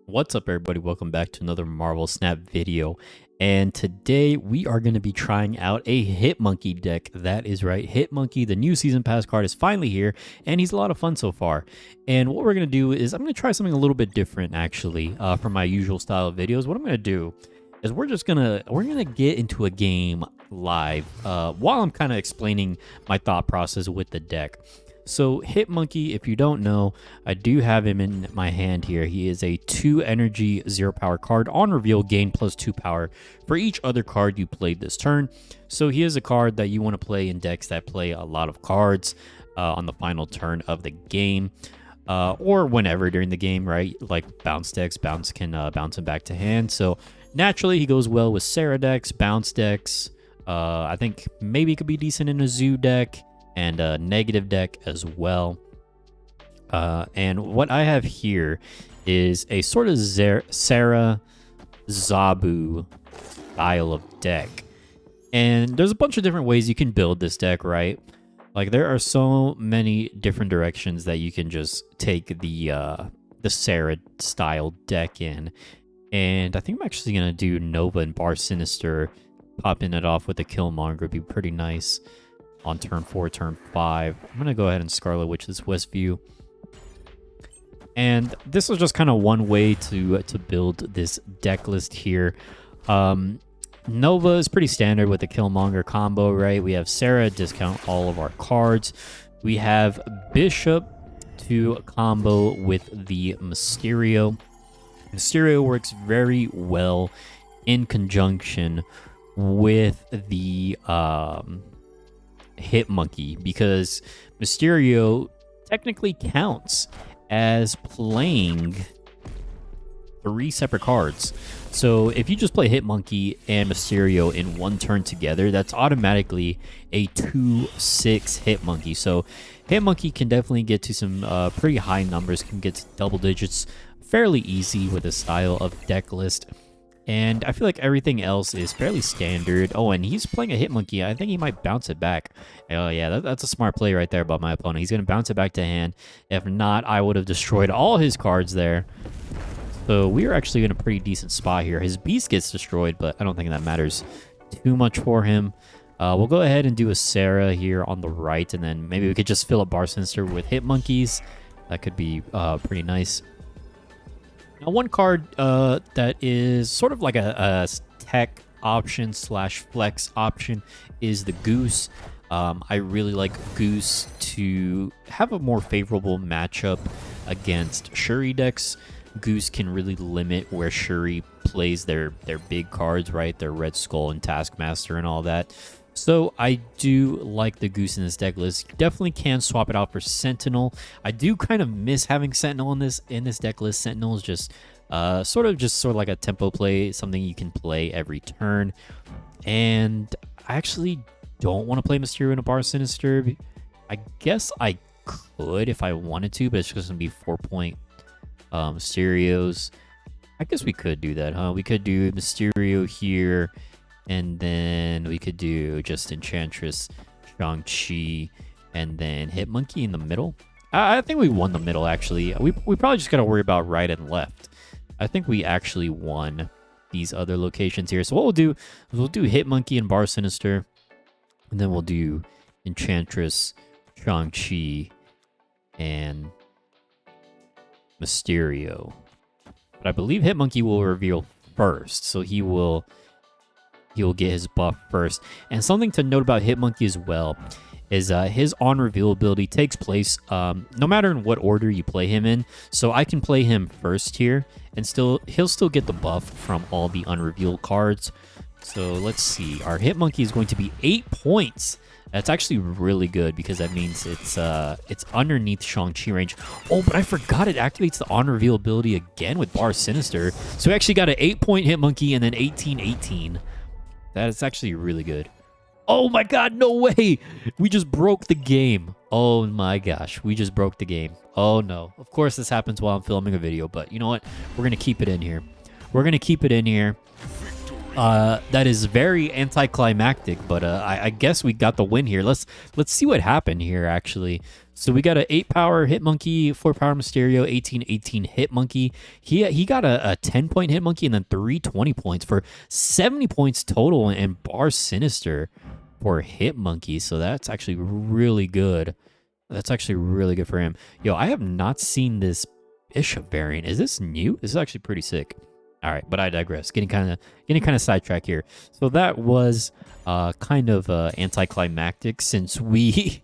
What's up, everybody? Welcome back to another Marvel Snap video. And today we are going to be trying out a Hitmonkey deck. That is right, Hitmonkey, the new Season Pass card, is finally here, and he's a lot of fun so far. And what we're going to do is I'm going to try something a little bit different, actually, from my usual style of videos. What I'm going to do is we're gonna get into a game live while I'm kind of explaining my thought process with the deck. So Hitmonkey, if you don't know, I do have him in my hand here. He is a 2 energy, 0 power card. On reveal, gain +2 power for each other card you played this turn. So he is a card that you want to play in decks that play a lot of cards on the final turn of the game. Or whenever during the game, right? Like bounce decks, bounce can bounce him back to hand. So naturally, he goes well with Sera decks, bounce decks. I think maybe it could be decent in a zoo deck and a negative deck as well. And what I have here is a sort of Sera Zabu style of deck. And there's a bunch of different ways you can build this deck, right? Like there are so many different directions that you can just take the Sera style deck in. And I think I'm actually gonna do Nova and Bar Sinister, popping it off with the Killmonger would be pretty nice on turn 4, turn 5. I'm gonna go ahead and Scarlet Witch this Westview. And this is just kind of one way to build this deck list here. Nova is pretty standard with the Killmonger combo, right? We have Sera discount all of our cards. We have Bishop to combo with the Mysterio. Mysterio works very well in conjunction with the Hitmonkey because Mysterio technically counts as playing 3 separate cards. So if you just play Hitmonkey and Mysterio in one turn together, that's automatically a 2-6 Hitmonkey. So Hitmonkey can definitely get to some pretty high numbers, can get to double digits fairly easy with a style of deck list. And I feel like everything else is fairly standard. Oh, and he's playing a Hitmonkey. I think he might bounce it back. Oh, yeah, that's a smart play right there by my opponent. He's going to bounce it back to hand. If not, I would have destroyed all his cards there. So we are actually in a pretty decent spot here. His Beast gets destroyed, but I don't think that matters too much for him. We'll go ahead and do a Sera here on the right, and then maybe we could just fill up Bar Sinister with Hitmonkeys. That could be pretty nice. Now, one card that is sort of like a tech option / flex option is the Goose. I really like Goose to have a more favorable matchup against Shuri decks. Goose can really limit where Shuri plays their big cards, right? Their Red Skull and Taskmaster and all that. So I do like the Goose in this deck list. You definitely can swap it out for Sentinel. I do kind of miss having Sentinel in this deck list. Sentinel is just sort of like a tempo play, something you can play every turn. And I actually don't want to play Mysterio in a Bar Sinister. I guess I could if I wanted to, but it's just going to be 4-point Mysterios. I guess we could do that, huh? We could do Mysterio here, and then we could do just Enchantress, Shang-Chi, and then Hitmonkey in the middle. I think we won the middle, actually. We probably just got to worry about right and left. I think we actually won these other locations here. So what we'll do is we'll do Hitmonkey and Bar Sinister, and then we'll do Enchantress, Shang-Chi, and Mysterio. But I believe Hitmonkey will reveal first, so he'll get his buff first. And something to note about Hitmonkey as well is his on reveal ability takes place no matter in what order you play him in. So I can play him first here, and he'll still get the buff from all the unrevealed cards. So let's see. Our Hitmonkey is going to be 8 points. That's actually really good because that means it's underneath Shang-Chi range. Oh, but I forgot it activates the on reveal ability again with Bar Sinister. So we actually got an 8-point Hitmonkey and then 18-18. That is actually really good. Oh my god, no way! We just broke the game. Oh my gosh, we just broke the game. Oh no. Of course this happens while I'm filming a video, but you know what? We're going to keep it in here. We're going to keep it in here. That is very anticlimactic, but I guess we got the win here. Let's see what happened here actually. So we got a 8-power hit monkey, 4-power Mysterio, 18 hit monkey. He got a 10-point hit monkey and then 20 points for 70 points total and bar sinister for hit monkey. So that's actually really good. That's actually really good for him. Yo, I have not seen this Bishop variant. Is this new? This is actually pretty sick. All right, but I digress. Getting kind of sidetracked here. So that was kind of anticlimactic since we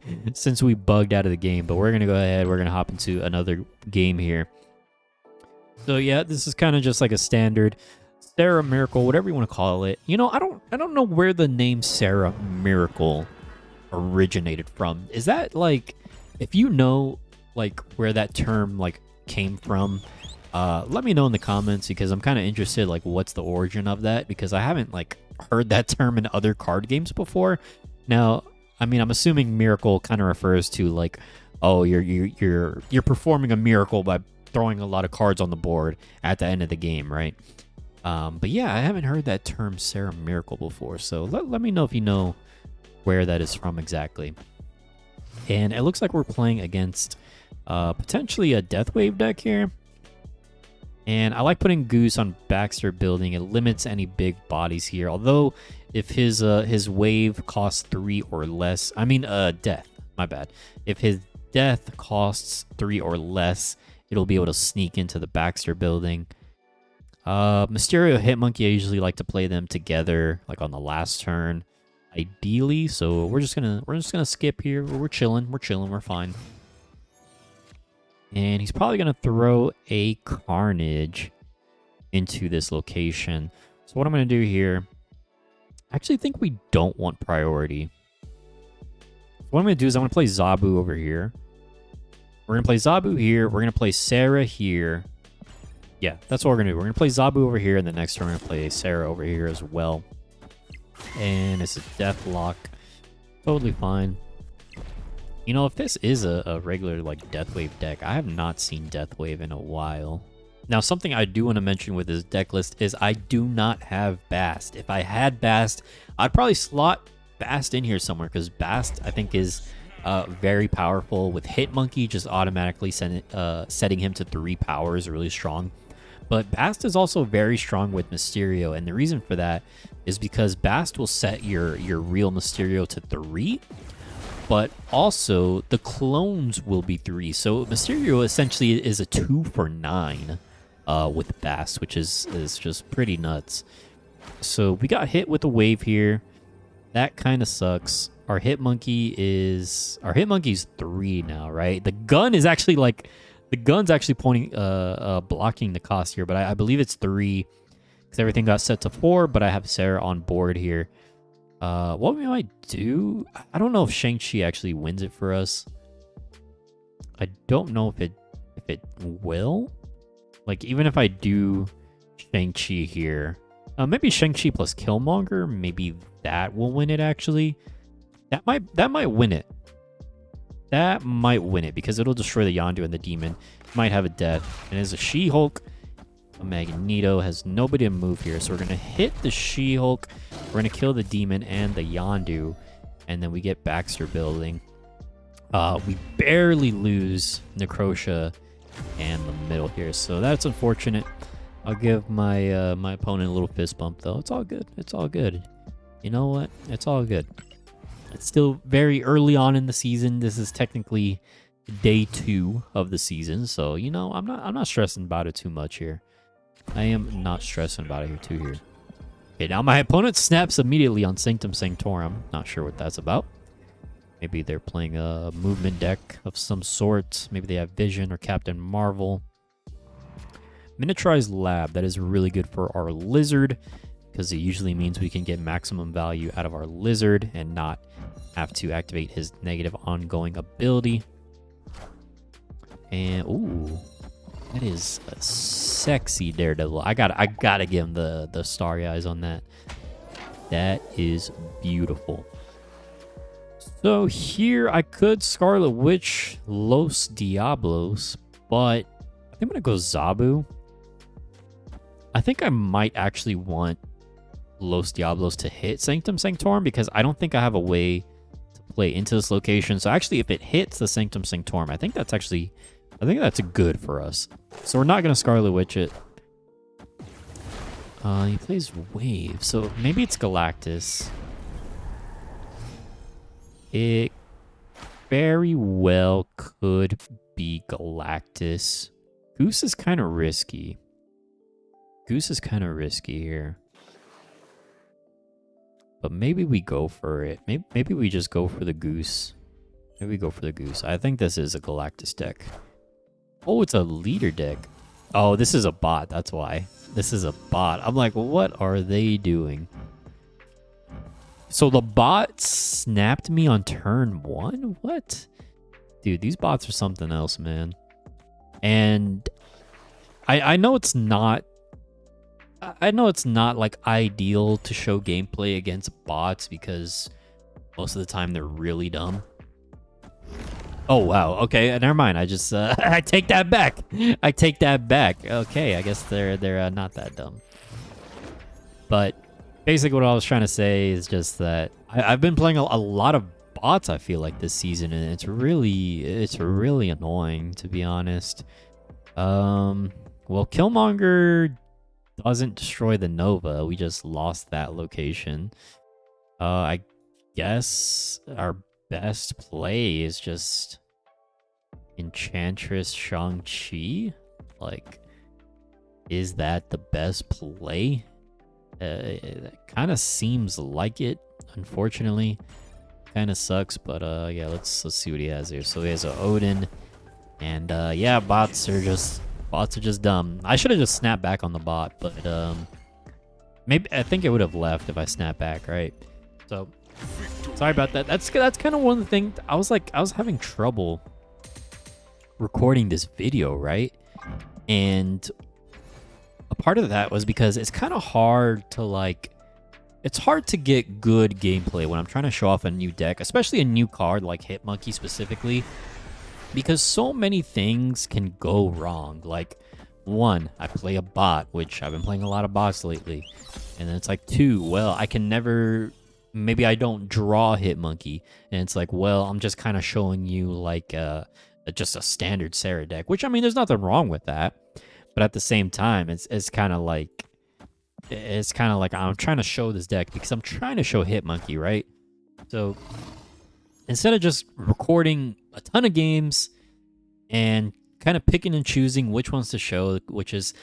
bugged out of the game. But we're gonna go ahead. We're gonna hop into another game here. So yeah, this is kind of just like a standard Sera Miracle, whatever you want to call it. You know, I don't know where the name Sera Miracle originated from. Is that like, if you know like where that term like came from? Let me know in the comments because I'm kind of interested, like, what's the origin of that, because I haven't like heard that term in other card games before. Now, I mean, I'm assuming miracle kind of refers to like, oh, you're performing a miracle by throwing a lot of cards on the board at the end of the game, right? But yeah, I haven't heard that term Sera Miracle before, so let me know if you know where that is from exactly. And it looks like we're playing against potentially a Deathwave deck here. And I like putting Goose on Baxter building. It limits any big bodies here. Although, if his wave costs 3 or less, I mean death. My bad. If his death costs 3 or less, it'll be able to sneak into the Baxter building. Mysterio, Hitmonkey, I usually like to play them together, like on the last turn, ideally. So we're just gonna skip here. We're chilling. We're fine. And he's probably going to throw a Carnage into this location. So what I'm going to do here, I actually think we don't want priority. What I'm going to do is I'm going to play Zabu over here. We're going to play Zabu here. We're going to play Sera here. Yeah, that's what we're going to do. We're going to play Zabu over here, and the next turn we're going to play Sera over here as well. And it's a Deathlock. Totally fine. You know, if this is a regular, like, Deathwave deck, I have not seen Deathwave in a while. Now, something I do want to mention with this deck list is I do not have Bast. If I had Bast, I'd probably slot Bast in here somewhere, because Bast, I think, is very powerful. With Hitmonkey just automatically setting him to 3 powers, really strong. But Bast is also very strong with Mysterio, and the reason for that is because Bast will set your real Mysterio to 3, but also the clones will be 3. So Mysterio essentially is a 2 for 9 with Bast, which is just pretty nuts. So we got hit with a wave here. That kind of sucks. Our Hitmonkey's 3 now, right? The gun is actually like, the gun's actually pointing blocking the cost here, but I believe it's 3 because everything got set to 4, but I have Sera on board here. What we might do, I don't know if Shang-Chi actually wins it for us. I don't know if it will. Like, even if I do Shang-Chi here, maybe Shang-Chi plus Killmonger, maybe that will win it actually. That might win it. That might win it because it'll destroy the Yondu and the demon. Might have a death. And as a She-Hulk, a Magneto has nobody to move here. So we're going to hit the She-Hulk. We're going to kill the demon and the Yondu. And then we get Baxter building. We barely lose Necrosha and the middle here. So that's unfortunate. I'll give my my opponent a little fist bump, though. It's all good. It's all good. You know what? It's all good. It's still very early on in the season. This is technically day 2 of the season. So, you know, I'm not stressing about it too much here. I am not stressing about it here. Okay, now my opponent snaps immediately on Sanctum Sanctorum. Not sure what that's about. Maybe they're playing a movement deck of some sort. Maybe they have Vision or Captain Marvel. Miniaturized Lab. That is really good for our Lizard, because it usually means we can get maximum value out of our Lizard and not have to activate his negative ongoing ability. And, ooh, that is a sexy Daredevil. I gotta give him the starry eyes on that. That is beautiful. So here I could Scarlet Witch Los Diablos, but I think I'm gonna go Zabu. I think I might actually want Los Diablos to hit Sanctum Sanctorum because I don't think I have a way to play into this location. So actually, if it hits the Sanctum Sanctorum, I think that's good for us. So we're not going to Scarlet Witch it. He plays Wave, so maybe it's Galactus. It very well could be Galactus. Goose is kind of risky. Goose is kind of risky here. But maybe we go for it. Maybe we just go for the Goose. Maybe we go for the Goose. I think this is a Galactus deck. Oh, it's a leader deck. Oh, this is a bot. That's why. This is a bot. I'm like, what are they doing? So the bot snapped me on turn 1? What? Dude, these bots are something else, man. And I know it's not... I know it's not like ideal to show gameplay against bots because most of the time they're really dumb. Oh, wow. Okay, never mind. I just I take that back. I take that back. Okay, I guess they're not that dumb. But basically what I was trying to say is just that I've been playing a lot of bots, I feel like, this season, and it's really annoying, to be honest. Well, Killmonger doesn't destroy the Nova. We just lost that location. I guess our best play is just Enchantress Shang-Chi. Like, is that the best play? It kind of seems like it, unfortunately. Kind of sucks, but yeah, let's see what he has here. So he has an Odin, and yeah, bots are just dumb. I should have just snapped back on the bot, but maybe I think it would have left if I snapped back, right? So sorry about that. That's kind of one of the things. I was having trouble recording this video, right? And a part of that was because it's kind of hard to it's hard to get good gameplay when I'm trying to show off a new deck, especially a new card like Hit Monkey specifically, because so many things can go wrong. Like, one, I play a bot, which I've been playing a lot of bots lately, and then it's like, two, well, I can never, maybe I don't draw Hit Monkey, and it's like, well, I'm just kind of showing you like just a standard Sera deck, which, I mean, there's nothing wrong with that, but at the same time, it's kind of like I'm trying to show this deck because I'm trying to show Hit Monkey, right? So instead of just recording a ton of games and kind of picking and choosing which ones to show, which is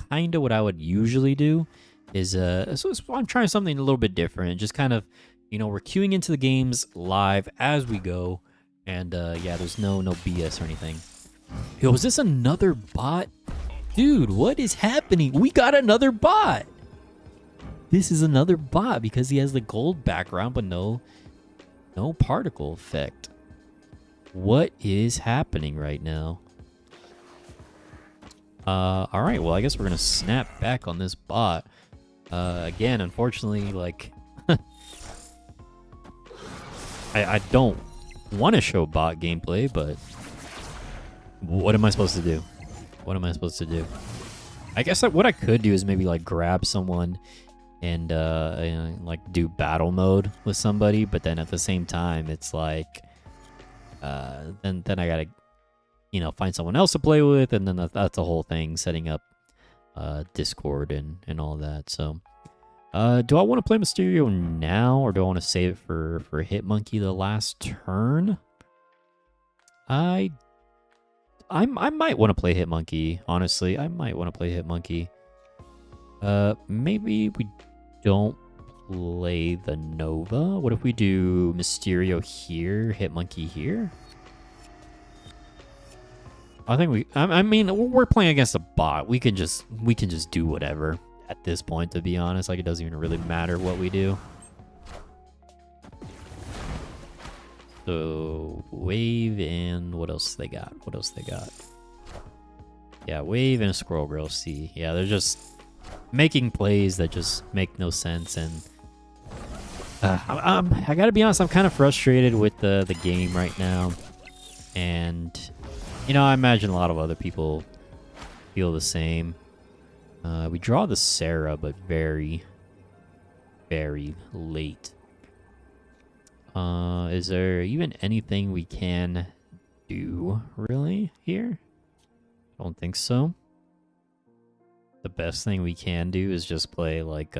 kind of what I would usually do, is so I'm trying something a little bit different. Just kind of, we're queuing into the games live as we go, and yeah, there's no BS or anything. Yo, is this another bot? Dude, what is happening? We got another bot. This is another bot because he has the gold background, but no particle effect. What is happening right now? All right, well, I guess we're gonna snap back on this bot. Again, unfortunately, like, I don't want to show bot gameplay, but what am I supposed to do? What am I supposed to do? I guess what I could do is maybe like grab someone and like do battle mode with somebody, but then at the same time it's like then I gotta find someone else to play with, and then that's the whole thing, setting up Discord and all that. So do I want to play Mysterio now, or do I want to save it for Hit Monkey the last turn? I might want to play Hit Monkey, honestly. I might want to play Hit Monkey. Maybe we don't play the Nova. What if we do Mysterio here, Hit Monkey here? I think I mean, we're playing against a bot. We can just do whatever at this point, to be honest. Like, it doesn't even really matter what we do. So Wave, and what else they got? Yeah, Wave and a Squirrel Girl C. Yeah, they're just making plays that just make no sense, and I gotta be honest, I'm kind of frustrated with the game right now, and I imagine a lot of other people feel the same. We draw the Sera, but very very late. Is there even anything we can do, really, here? I don't think so. The best thing we can do is just play, like,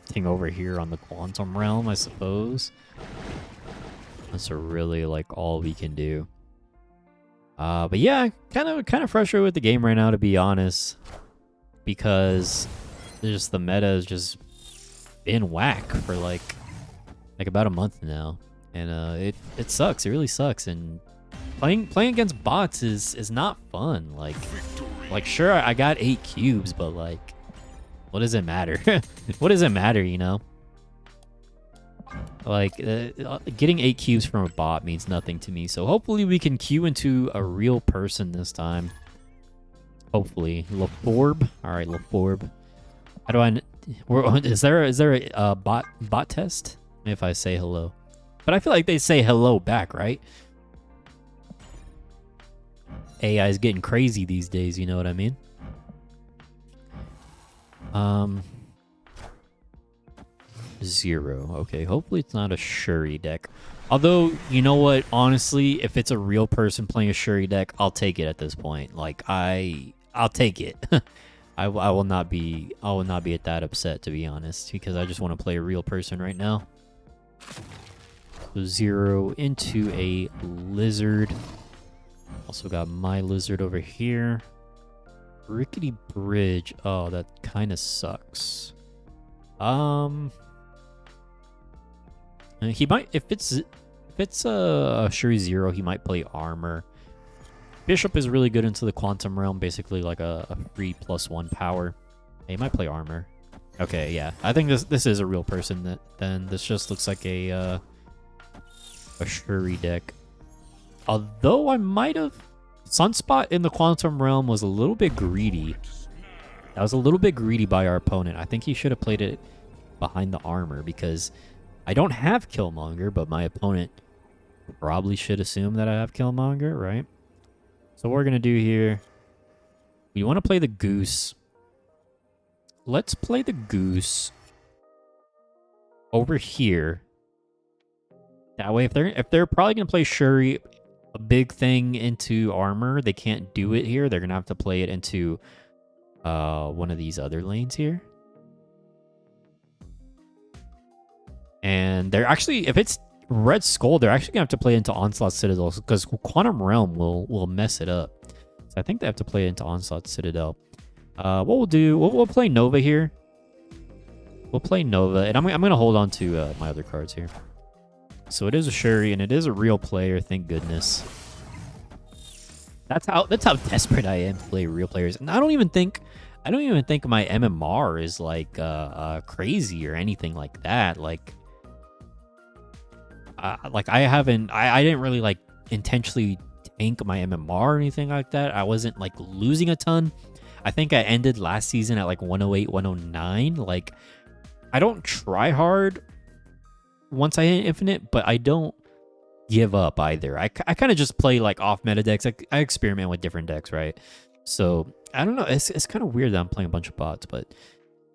thing over here on the Quantum Realm, I suppose. That's really, like, all we can do. But yeah, kind of frustrated with the game right now, to be honest. Because just the meta has just been whack for, like about a month now. And, it sucks. It really sucks. And playing against bots is not fun. Like sure, I got 8 cubes, but like, what does it matter? What does it matter, you know? Like, getting 8 cubes from a bot means nothing to me. So hopefully we can queue into a real person this time. Hopefully. LaForb. Alright, LaForb. How do I... Is there a bot test? If I say hello. But I feel like they say hello back, right? AI is getting crazy these days, you know what I mean? Zero. Okay, hopefully it's not a Shuri deck. Although, you know what? Honestly, if it's a real person playing a Shuri deck, I'll take it at this point. Like, I'll take it. I will not be that upset, to be honest, because I just want to play a real person right now. So 0 into a lizard. Also got my lizard over here. Rickety bridge. Oh, that kind of sucks. He might, if it's a Shuri 0, he might play armor. Bishop is really good into the Quantum Realm, basically like a free +1 power. He might play armor. Okay, yeah. I think this is a real person. Then this just looks like a Shuri deck. Although I might have... Sunspot in the Quantum Realm was a little bit greedy. That was a little bit greedy by our opponent. I think he should have played it behind the armor, because I don't have Killmonger, but my opponent probably should assume that I have Killmonger, right? So what we're going to do here... We want to play the Goose. Let's play the Goose over here. That way, if they're probably going to play Shuri, a big thing into armor, they can't do it here. They're going to have to play it into one of these other lanes here. And they're actually, if it's Red Skull, they're actually going to have to play into Onslaught Citadel, because Quantum Realm will mess it up. So I think they have to play into Onslaught Citadel. What we'll do, we'll play Nova here. We'll play Nova, and I'm going to hold on to my other cards here. So it is a Shuri, and it is a real player, thank goodness. That's how desperate I am to play real players. And I don't even think my MMR is like crazy or anything like that. Like I didn't really like intentionally tank my MMR or anything like that. I wasn't like losing a ton. I think I ended last season at like 108, 109. Like, I don't try hard once I hit infinite, but I don't give up either. I kind of just play like off meta decks. I experiment with different decks, right? So I don't know. It's kind of weird that I'm playing a bunch of bots, but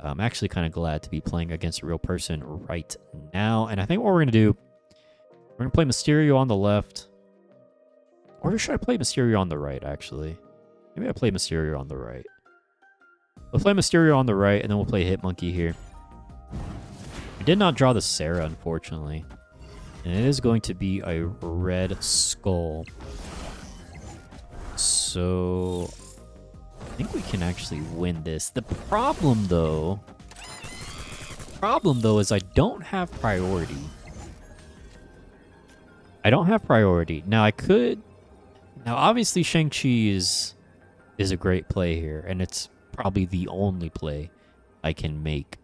I'm actually kind of glad to be playing against a real person right now. And I think what we're gonna do, we're gonna play Mysterio on the left, or should I play Mysterio on the right? Actually, maybe I play Mysterio on the right. We'll play Mysterio on the right, and then we'll play Hitmonkey here. I did not draw the Sera, unfortunately. And it is going to be a Red Skull. So I think we can actually win this. The problem though is I don't have priority. Now I could... Now obviously Shang-Chi is a great play here, and it's probably the only play I can make.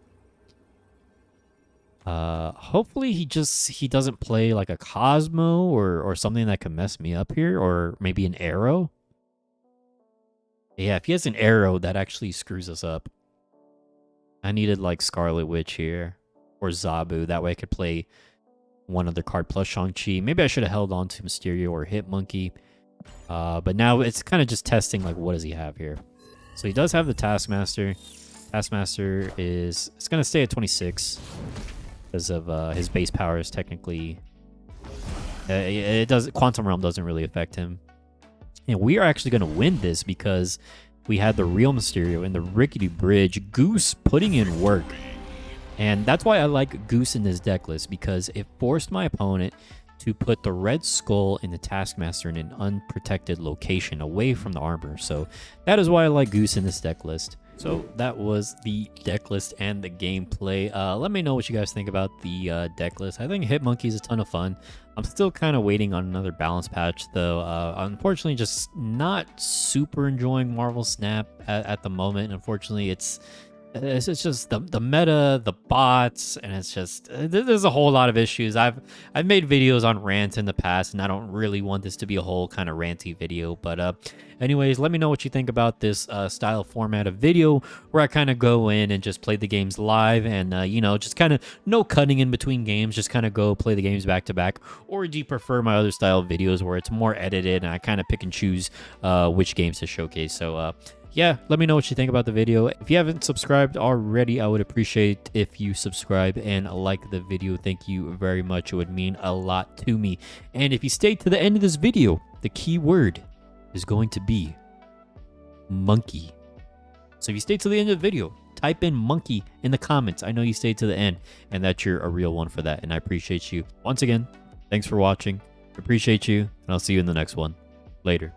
Hopefully he doesn't play like a Cosmo or something that can mess me up here, or maybe an Arrow. Yeah, if he has an Arrow, that actually screws us up. I needed like Scarlet Witch here, or Zabu. That way I could play one other card plus Shang-Chi. Maybe I should have held on to Mysterio or Hitmonkey. But now it's kind of just testing like what does he have here. So he does have the Taskmaster. Taskmaster is it's gonna stay at 26 because of his base power is technically it does Quantum Realm doesn't really affect him. And we are actually gonna win this because we had the real Mysterio and the rickety bridge. Goose putting in work. And that's why I like Goose in this deck list, because it forced my opponent to put the Red Skull and the Taskmaster in an unprotected location away from the armor. So that is why I like Goose in this deck list. So that was the deck list and the gameplay. Let me know what you guys think about the deck list. I think Hitmonkey is a ton of fun. I'm still kind of waiting on another balance patch, though. Unfortunately, just not super enjoying Marvel Snap at the moment. Unfortunately, it's just the meta, the bots, and it's just there's a whole lot of issues. I've made videos on rants in the past, and I don't really want this to be a whole kind of ranty video. But anyways, let me know what you think about this style format of video where I kind of go in and just play the games live, and you know, just kind of no cutting in between games, just kind of go play the games back to back. Or do you prefer my other style of videos where it's more edited and I kind of pick and choose which games to showcase? So yeah, let me know what you think about the video. If you haven't subscribed already, I would appreciate if you subscribe and like the video. Thank you very much. It would mean a lot to me. And if you stay to the end of this video, the key word is going to be monkey. So if you stay to the end of the video, type in monkey in the comments. I know you stayed to the end and that you're a real one for that. And I appreciate you. Once again, thanks for watching. Appreciate you. And I'll see you in the next one. Later.